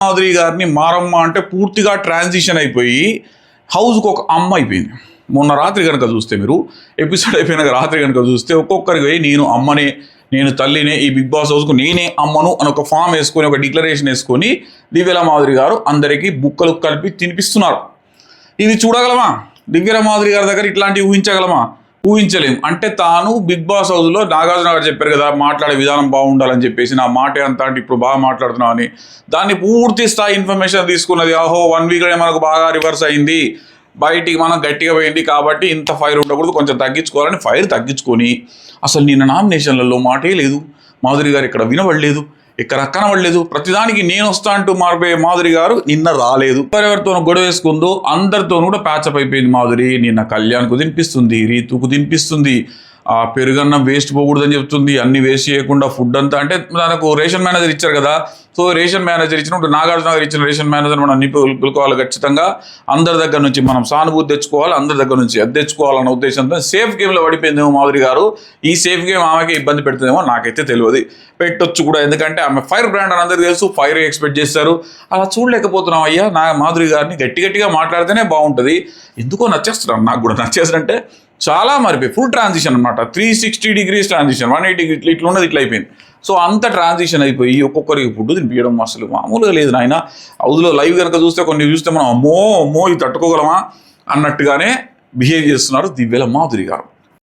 మాధురి గారిని మారమ్మ అంటే పూర్తిగా ట్రాన్సిషన్ అయిపోయి హౌస్కి ఒక అమ్మ అయిపోయింది. మొన్న రాత్రి కనుక చూస్తే మీరు ఎపిసోడ్ అయిపోయినాక రాత్రి కనుక చూస్తే ఒక్కొక్కరికి పోయి నేను అమ్మనే, నేను తల్లినే, ఈ బిగ్ బాస్ హౌస్కు నేనే అమ్మను అని ఒక ఫామ్ వేసుకొని ఒక డిక్లరేషన్ వేసుకొని దివ్యల మాధురి గారు అందరికీ బుక్కలు కలిపి తినిపిస్తున్నారు. ఇది చూడగలమా? దివ్యల మాధురి గారి దగ్గర ఇట్లాంటివి ఊహించగలమా? ఊహించలేము. అంటే తాను బిగ్ బాస్ హౌస్లో నాగార్జున గారు చెప్పారు కదా, మాట్లాడే విధానం బాగుండాలని చెప్పేసి, నా మాట అంతా అంటే ఇప్పుడు బాగా మాట్లాడుతున్నావు అని, దాన్ని పూర్తి స్థాయి ఇన్ఫర్మేషన్ తీసుకున్నది. ఓహో 1 వీక్లో మనకు బాగా రివర్స్ అయింది, బయటికి మనం గట్టిగా పోయింది కాబట్టి ఇంత ఫైర్ ఉండకూడదు, కొంచెం తగ్గించుకోవాలని ఫైర్ తగ్గించుకొని అసలు నిన్న నామినేషన్లలో మాటే లేదు, మాధురి గారు ఇక్కడ వినబడలేదు, ఇక్కడ కనబడలేదు, ప్రతిదానికి నేను వస్తా అంటూ మారిపోయే మాధురి గారు నిన్న రాలేదు. ఎవరెవరితోనూ గొడవ వేసుకుందో అందరితోనూ కూడా ప్యాచప్ అయిపోయింది మాధురి. నిన్న కళ్యాణ్కు తినిపిస్తుంది, రీతుకు తినిపిస్తుంది, ఆ పెరుగన్నం వేస్ట్ పోకూడదని చెప్తుంది, అన్ని వేస్ట్ చేయకుండా ఫుడ్ అంతా. అంటే మనకు రేషన్ మేనేజర్ ఇచ్చారు కదా, సో రేషన్ మేనేజర్ ఇచ్చినప్పుడు నాగార్జున గారు ఇచ్చిన రేషన్ మేనేజర్ మనం నిలుపుకోవాలి ఖచ్చితంగా. అందరి దగ్గర నుంచి మనం సానుభూతి తెచ్చుకోవాలి, అందరి దగ్గర నుంచి అది తెచ్చుకోవాలన్న ఉద్దేశంతో సేఫ్ గేమ్లో పడిపోయిందేమో మాధురి గారు. ఈ సేఫ్ గేమ్ ఆమెకి ఇబ్బంది పెడుతుందేమో నాకైతే తెలియదు, పెట్టొచ్చు కూడా. ఎందుకంటే ఆమె ఫైర్ బ్రాండ్ అని అందరికీ తెలుసు, ఫైర్ ఎక్స్పెక్ట్ చేస్తారు. అలా చూడలేకపోతున్నాం అయ్యా. నా మాధురి గారిని గట్టిగా మాట్లాడితేనే బాగుంటుంది. ఎందుకో నచ్చేస్తున్నాను, నాకు కూడా నచ్చేసారంటే చాలా మారిపోయి ఫుల్ ట్రాన్సిషన్ అనమాట. 360 degrees ట్రాన్సిషన్, 180 ఇట్లా ఉన్నది ఇట్లా అయిపోయింది. సో అంత ట్రాన్సిషన్ అయిపోయి ఒక్కొక్కరికి ఫుడ్ తినిపించడం అసలు మామూలుగా లేదు నాయన. హౌస్లో లైవ్ కనుక చూస్తే కొన్ని చూస్తే మనం అమ్మో ఇది తట్టుకోగలమా అన్నట్టుగానే బిహేవ్ చేస్తున్నారు దివ్యల మాధురి గారు.